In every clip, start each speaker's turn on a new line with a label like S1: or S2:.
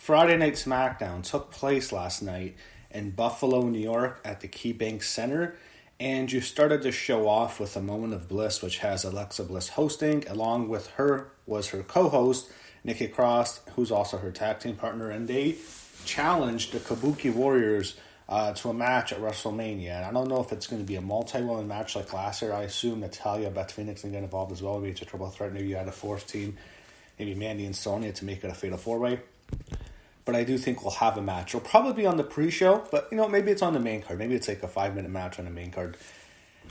S1: Friday Night SmackDown took place last night in Buffalo, New York at the KeyBank Center. And you started the show off with a moment of bliss, which has Alexa Bliss hosting. Along with her was her co-host, Nikki Cross, who's also her tag team partner. And they challenged the Kabuki Warriors to a match at WrestleMania. And I don't know if it's going to be a multi-woman match like last year. I assume Natalya, Beth Phoenix can get involved as well. Maybe it's a triple threat. Maybe you add a fourth team. Maybe Mandy and Sonya to make it a fatal four-way. But I do think we'll have a match. It'll probably be on the pre-show, but maybe it's on the main card. Maybe it's like a 5-minute match on the main card.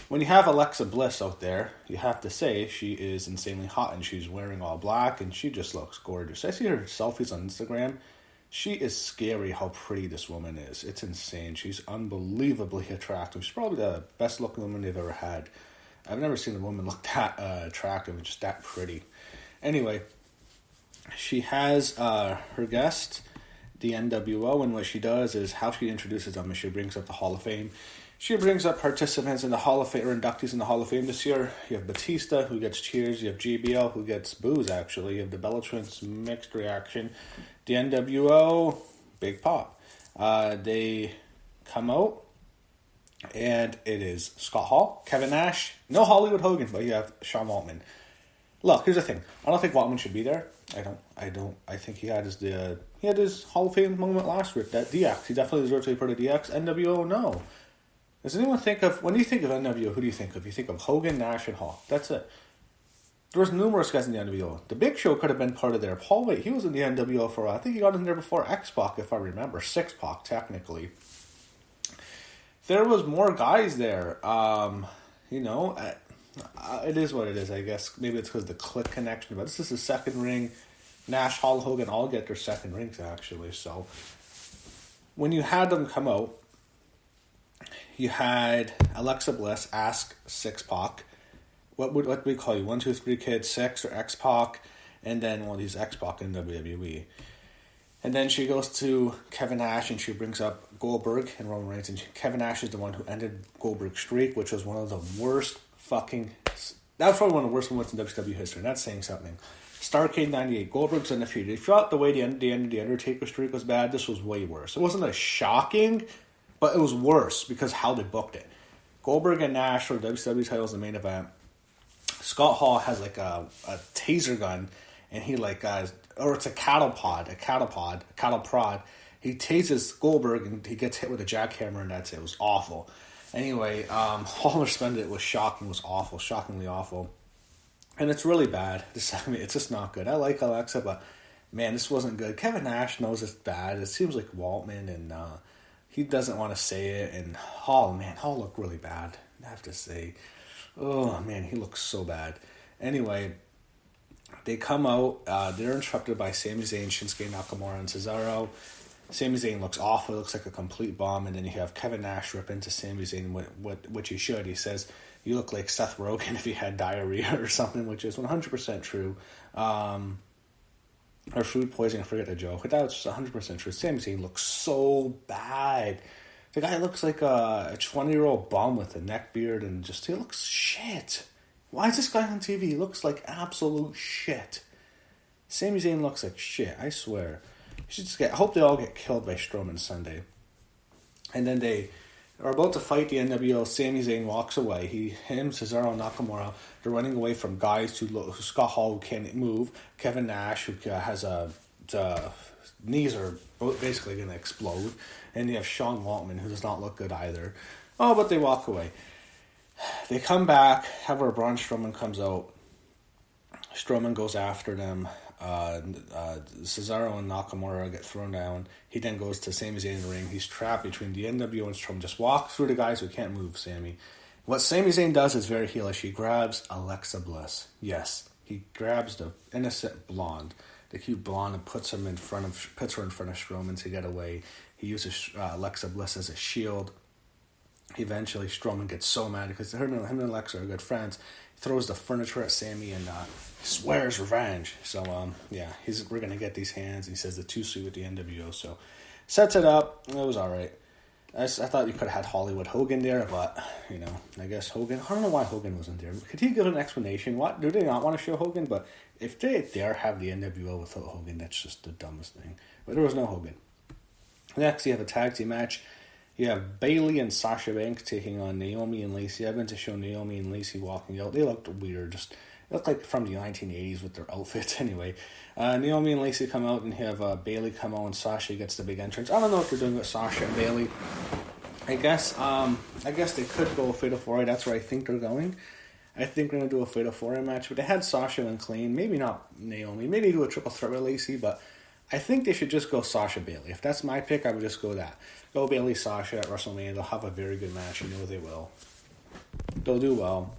S1: When you have Alexa Bliss out there, you have to say she is insanely hot, and she's wearing all black, and she just looks gorgeous. I see her selfies on Instagram. She is scary how pretty this woman is. It's insane. She's unbelievably attractive. She's probably the best looking woman they've ever had. I've never seen a woman look that attractive and just that pretty. Anyway, she has her guest, the NWO, and what she does is how she introduces them is she brings up the Hall of Fame. She brings up participants in the Hall of Fame, or inductees in the Hall of Fame this year. You have Batista, who gets cheers. You have JBL, who gets boos, actually. You have the Bella Twins, mixed reaction. The NWO, big pop. They come out, and it is Scott Hall, Kevin Nash, no Hollywood Hogan, but you have Sean Waltman. Look, here's the thing. I don't think Waltman should be there. I don't. I think he had his Hall of Fame moment last week. That DX, he definitely deserves to be part of DX. NWO, no. Does anyone when you think of NWO, who do you think of? You think of Hogan, Nash, and Hall. That's it. There was numerous guys in the NWO. The Big Show could have been part of there. Paul White, he was in the NWO for a while. I think he got in there before X-Pac, if I remember. 6-Pac, technically. There was more guys there. It is what it is, I guess. Maybe it's because of the Click connection, but this is the second ring. Nash, Hall, Hogan all get their second rings, actually. So when you had them come out, you had Alexa Bliss ask 6-Pac, what would we call you? 1, 2, 3 Kid, 6, or X-Pac, and then he's X-Pac in WWE. And then she goes to Kevin Nash and she brings up Goldberg and Roman Reigns. And Kevin Nash is the one who ended Goldberg's streak, which was one of the worst that's probably one of the worst moments in WWE history. And that's saying something. Starrcade 98, Goldberg's undefeated. If you thought the way the end of the Undertaker streak was bad, this was way worse. It wasn't as shocking, but it was worse because how they booked it. Goldberg and Nash for the WWE titles in the main event. Scott Hall has like a taser gun, and he or it's a cattle prod. He tases Goldberg, and he gets hit with a jackhammer, and that's it. It was awful. Anyway, Hall responded. It was shocking. It was awful. Shockingly awful. And it's really bad. It's just not good. I like Alexa, but man, this wasn't good. Kevin Nash knows it's bad. It seems like Waltman, and he doesn't want to say it. And Hall looked really bad, I have to say. Oh, man, he looks so bad. Anyway, they come out. They're interrupted by Sami Zayn, Shinsuke Nakamura, and Cesaro. Sami Zayn looks awful. It looks like a complete bomb. And then you have Kevin Nash rip into Sami Zayn, which he should. He says, you look like Seth Rogen if he had diarrhea or something, which is 100% true. Or food poisoning, I forget the joke. But that was 100% true. Sami Zayn looks so bad. The guy looks like a 20-year-old bum with a neck beard and he looks shit. Why is this guy on TV? He looks like absolute shit. Sami Zayn looks like shit, I swear. I hope they all get killed by Strowman Sunday. And then they are about to fight the NWO. Sami Zayn walks away. Him, Cesaro, and Nakamura, they're running away from guys who Scott Hall, who can't move. Kevin Nash, who has the knees are basically going to explode. And you have Sean Waltman, who does not look good either. Oh, but they walk away. They come back. However, Braun Strowman comes out. Strowman goes after them. Cesaro and Nakamura get thrown down. He then goes to Sami Zayn in the ring. He's trapped between the NWO and Strowman. Just walk through the guys who can't move, Sami. What Sami Zayn does is very heelish. He grabs Alexa Bliss. Yes, he grabs the innocent blonde, the cute blonde, and puts her in front of Strowman to get away. He uses Alexa Bliss as a shield. Eventually, Strowman gets so mad because him and Alexa are good friends. He throws the furniture at Sami and swears revenge. So, we're going to get these hands. He says the too sweet with the NWO. So, sets it up. It was all right. I thought you could have had Hollywood Hogan there, but, I guess Hogan... I don't know why Hogan wasn't there. Could he give an explanation? What? Do they not want to show Hogan? But if they dare have the NWO without Hogan, that's just the dumbest thing. But there was no Hogan. Next, you have a tag team match. You have Bayley and Sasha Banks taking on Naomi and Lacey Evans to show Naomi and Lacey walking out. They looked weird. Just looked like from the 1980s with their outfits anyway. Naomi and Lacey come out and have Bayley come out and Sasha gets the big entrance. I don't know what they're doing with Sasha and Bayley. I guess they could go a Fatal 4-Way. That's where I think they're going. I think they're going to do a Fatal 4-Way match. But they had Sasha and clean. Maybe not Naomi. Maybe do a triple threat with Lacey. But I think they should just go Sasha Bayley. If that's my pick, I would just go that. Go Bayley Sasha at WrestleMania. They'll have a very good match. You know they will. They'll do well.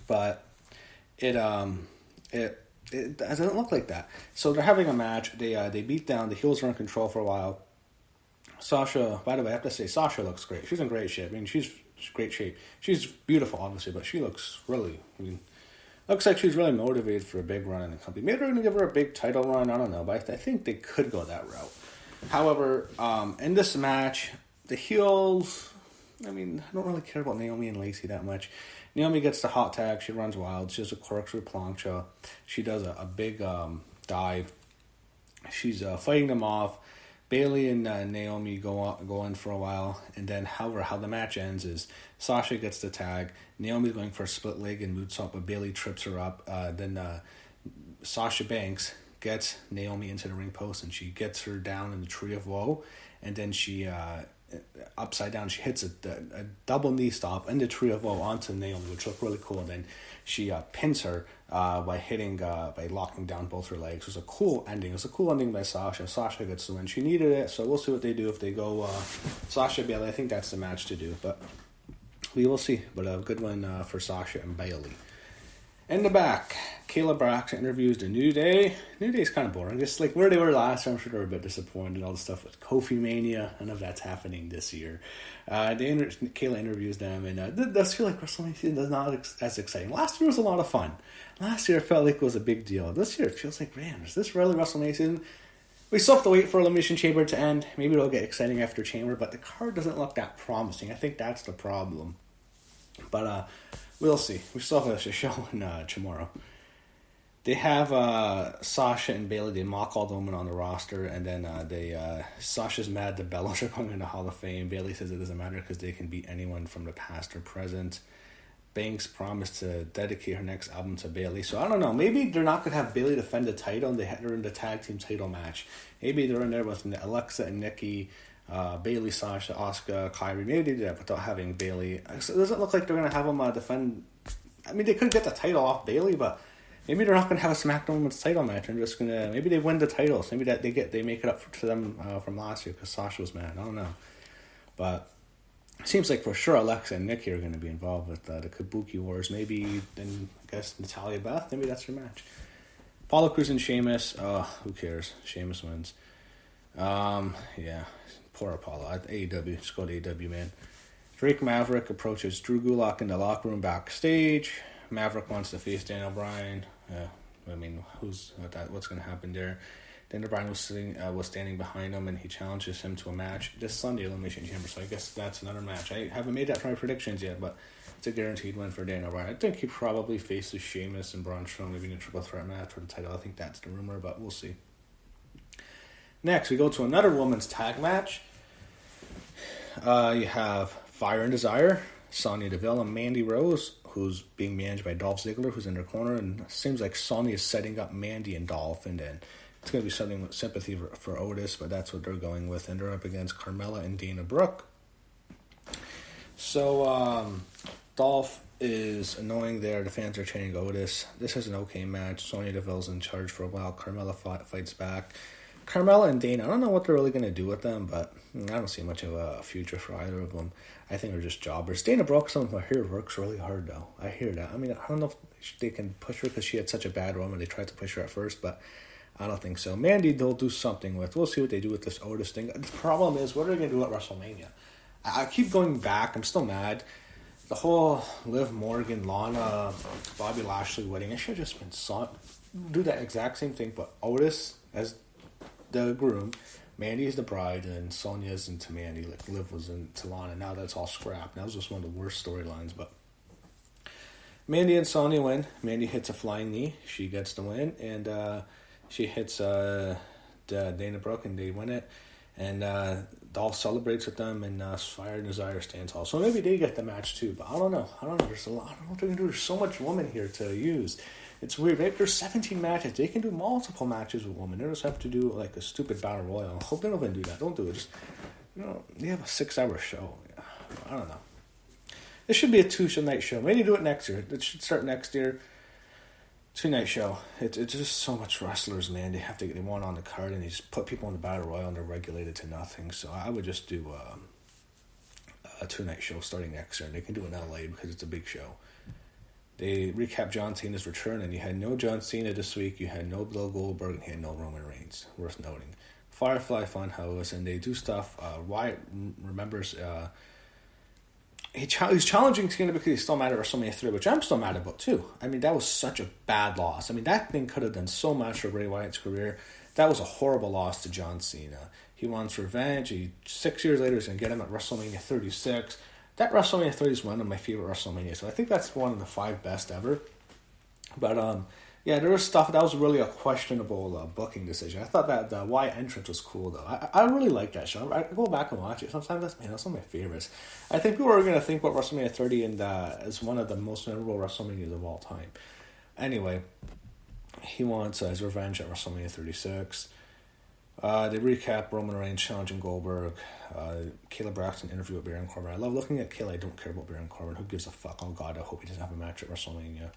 S1: But it doesn't look like that. So they're having a match. They beat down. The heels are in control for a while. Sasha, by the way, I have to say, Sasha looks great. She's in great shape. I mean, she's great shape. She's beautiful, obviously, but she looks really, looks like she's really motivated for a big run in the company. Maybe they're going to give her a big title run. I don't know, but I think they could go that route. However, in this match, the heels, I don't really care about Naomi and Lacey that much. Naomi gets the hot tag. She runs wild. She does a corkscrew plancha. She does a big dive. She's fighting them off. Bayley and Naomi go in for a while, and then how the match ends is Sasha gets the tag. Naomi's going for a split leg and moonsault, but Bayley trips her up. Then Sasha Banks gets Naomi into the ring post, and she gets her down in the Tree of Woe, and then she upside down, she hits a double knee stop in the Tree of Woe onto Naomi, which looked really cool. And then she pins her by locking down both her legs. It was a cool ending. It was a cool ending by Sasha. Sasha gets the win. She needed it, so we'll see what they do if they go Sasha Bayley. I think that's the match to do, but we will see. But a good one for Sasha and Bayley. In the back, Kayla Braxton interviews the New Day. New Day's kind of boring. Just like where they were last time, I'm sure they were a bit disappointed. All the stuff with Kofi Mania. I don't know if that's happening this year. Kayla interviews them, and it does feel like WrestleMania is not as exciting. Last year was a lot of fun. Last year it felt like it was a big deal. This year it feels like, man, is this really WrestleMania season? We still have to wait for Elimination Chamber to end. Maybe it'll get exciting after Chamber, but the card doesn't look that promising. I think that's the problem. But we'll see. We still have a show tomorrow. They have Sasha and Bayley. They mock all the women on the roster, and then Sasha's mad the Bellas are going into Hall of Fame. Bayley says it doesn't matter because they can beat anyone from the past or present. Banks promised to dedicate her next album to Bayley. So I don't know. Maybe they're not going to have Bayley defend the title, and they're in the tag team title match. Maybe they're in there with Alexa and Nikki, Bayley, Sasha, Asuka, Kyrie. Maybe they do that without having Bayley. It doesn't look like they're going to have them defend. I mean, they could get the title off Bayley, but maybe they're not going to have a SmackDown Women's title match. They're just going to, maybe they win the titles. Maybe that they make it up to them from last year because Sasha was mad. I don't know, but it seems like for sure Alexa and Nikki are going to be involved with the Kabuki Wars. Maybe then I guess Natalya Beth. Maybe that's their match. Apollo Crews and Sheamus. Who cares? Sheamus wins. Yeah. Poor Apollo. AEW. Just go to AEW, man. Drake Maverick approaches Drew Gulak in the locker room backstage. Maverick wants to face Daniel Bryan. What's going to happen there? Daniel Bryan was standing behind him, and he challenges him to a match this Sunday, Elimination Chamber. So I guess that's another match. I haven't made that for my predictions yet, but it's a guaranteed win for Daniel Bryan. I think he probably faces Sheamus and Braun Strowman, maybe in a triple threat match for the title. I think that's the rumor, but we'll see. Next, we go to another women's tag match. You have Fire and Desire, Sonya Deville and Mandy Rose, who's being managed by Dolph Ziggler, who's in their corner, and it seems like Sonya is setting up Mandy and Dolph, and then it's going to be something with sympathy for Otis, but that's what they're going with, and they're up against Carmella and Dana Brooke. So, Dolph is annoying there. The fans are chanting Otis. This is an okay match. Sonya Deville's in charge for a while. Carmella fights back. Carmella and Dana, I don't know what they're really going to do with them, but I don't see much of a future for either of them. I think they're just jobbers. Dana Brooke, someone I hear, works really hard, though. I hear that. I mean, I don't know if they can push her because she had such a bad run when they tried to push her at first, but I don't think so. Mandy, they'll do something with. We'll see what they do with this Otis thing. The problem is, what are they going to do at WrestleMania? I keep going back. I'm still mad. The whole Liv Morgan, Lana, Bobby Lashley wedding, it should have just been do that exact same thing, but Otis as the groom, Mandy's the bride, and Sonya's into Mandy. Like Liv was into Lana. Now that's all scrapped. That was just one of the worst storylines. But Mandy and Sonya win. Mandy hits a flying knee. She gets the win, and she hits Dana Brooke, and they win it. And Dolph celebrates with them, and Fire and Desire stands tall. So maybe they get the match too, but I don't know. There's a lot. I don't know what they're going to do. There's so much woman here to use. It's weird. There's 17 matches. They can do multiple matches with women. They just have to do like a stupid battle royal. I hope they don't even do that. Don't do it. Just, they have a 6-hour show. I don't know. This should be a 2-night show. Maybe do it next year. It should start next year. 2-night show. It's just so much wrestlers, man. They want on the card, and they just put people in the battle royal, and they're regulated to nothing. So I would just do a 2-night show starting next year. They can do it in LA because it's a big show. They recap John Cena's return, and you had no John Cena this week. You had no Bill Goldberg, and you had no Roman Reigns. Worth noting. Firefly Funhouse, and they do stuff. Wyatt remembers. He's challenging Cena because he's still mad at WrestleMania 3, which I'm still mad about too. I mean, that was such a bad loss. I mean, that thing could have done so much for Bray Wyatt's career. That was a horrible loss to John Cena. He wants revenge. 6 years later, he's going to get him at WrestleMania 36. That WrestleMania 30 is one of my favorite WrestleMania, so I think that's one of the 5 best ever. But yeah, there was stuff that was really a questionable booking decision. I thought that the Wyatt entrance was cool though. I really like that show. I go back and watch it sometimes. That's one of my favorites. I think people are going to think about WrestleMania 30 and as one of the most memorable WrestleManias of all time. Anyway, he wants his revenge at WrestleMania 36. They recap Roman Reigns challenging Goldberg. Kayla Braxton interview with Baron Corbin. I love looking at Kayla. I don't care about Baron Corbin. Who gives a fuck? Oh God, I hope he doesn't have a match at WrestleMania.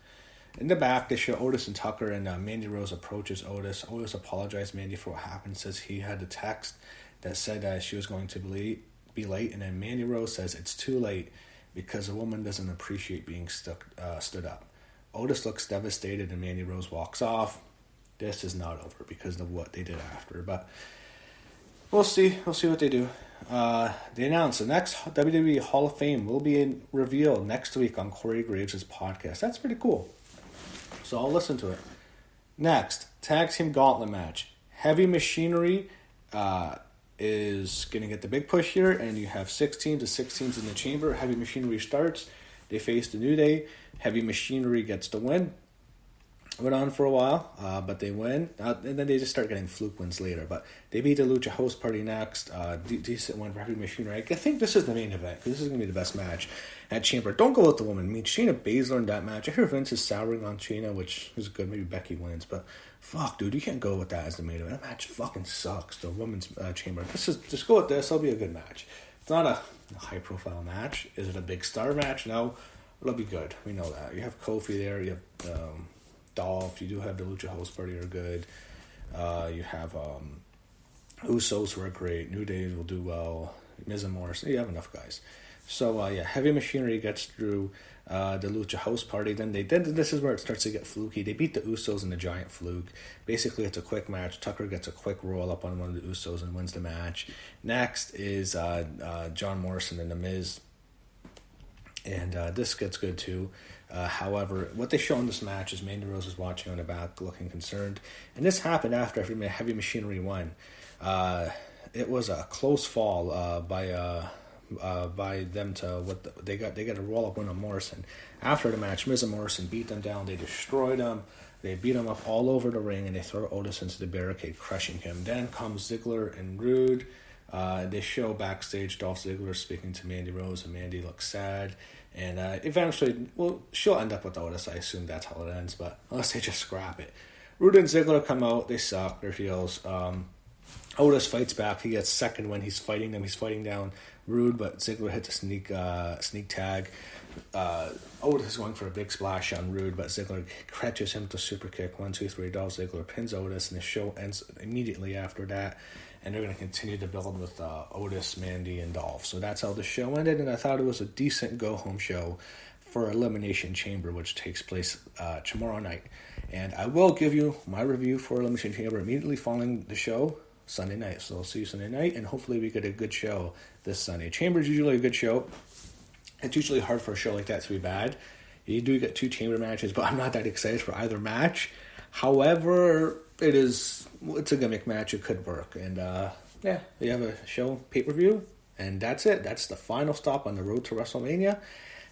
S1: In the back, they show Otis and Tucker, and Mandy Rose approaches Otis. Otis apologized to Mandy for what happened, says he had a text that said she was going to be late, and then Mandy Rose says it's too late because a woman doesn't appreciate being stood up. Otis looks devastated, and Mandy Rose walks off. This is not over because of what they did after, but we'll see. We'll see what they do. They announced the next WWE Hall of Fame will be revealed next week on Corey Graves' podcast. That's pretty cool. So I'll listen to it. Next, tag team gauntlet match. Heavy Machinery is going to get the big push here, and you have 16 to 16s in the chamber. Heavy Machinery starts. They face the New Day. Heavy Machinery gets the win. Went on for a while, but they win. And then they just start getting fluke wins later. But they beat the Lucha House Party next. Decent win for Heavy Machinery. I think this is the main event because this is going to be the best match at Chamber. Don't go with the woman. I mean, Shayna Baszler in that match. I hear Vince is souring on Shayna, which is good. Maybe Becky wins. But fuck, dude, you can't go with that as the main event. That match fucking sucks. The women's Chamber. Just go with this. It'll be a good match. It's not a high-profile match. Is it a big star match? No. It'll be good. We know that. You have Kofi there. You have Dolph. You do have the Lucha House Party are good. You have Usos who are great. New Day will do well. Miz and Morrison. You have enough guys. So yeah, Heavy Machinery gets through the Lucha House Party. Then this is where it starts to get fluky. They beat the Usos in a giant fluke. Basically, it's a quick match. Tucker gets a quick roll up on one of the Usos and wins the match. Next is John Morrison and the Miz. And this gets good too. However, what they show in this match is Mandy Rose is watching on the back, looking concerned. And this happened after Heavy Machinery won. It was a close fall by them to they got a roll up win on Morrison. After the match, Miz and Morrison beat them down. They destroyed them. They beat him up all over the ring, and they throw Otis into the barricade, crushing him. Then comes Ziggler and Rude. They show backstage Dolph Ziggler speaking to Mandy Rose, and Mandy looks sad. And eventually, she'll end up with Otis. I assume that's how it ends, but unless they just scrap it. Rude and Ziggler come out. They suck. They're heels. Otis fights back. He gets second when he's fighting them. He's fighting down Rude, but Ziggler hits a sneak tag. Otis is going for a big splash on Rude, but Ziggler catches him to super kick. 1, 2, 3. Dolph Ziggler pins Otis, and the show ends immediately after that. And they're going to continue to build with Otis, Mandy, and Dolph. So that's how the show ended, and I thought it was a decent go-home show for Elimination Chamber, which takes place tomorrow night. And I will give you my review for Elimination Chamber immediately following the show Sunday night. So I'll see you Sunday night, and hopefully we get a good show this Sunday. Chamber is usually a good show. It's usually hard for a show like that to be bad. You do get 2 Chamber matches, but I'm not that excited for either match. However, it's a gimmick match. It could work, and Yeah, we have a show pay-per-view, and that's it. That's the final stop on the road to WrestleMania.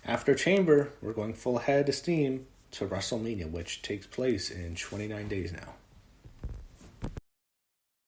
S1: After Chamber, we're going full head of steam to WrestleMania, which takes place in 29 days now.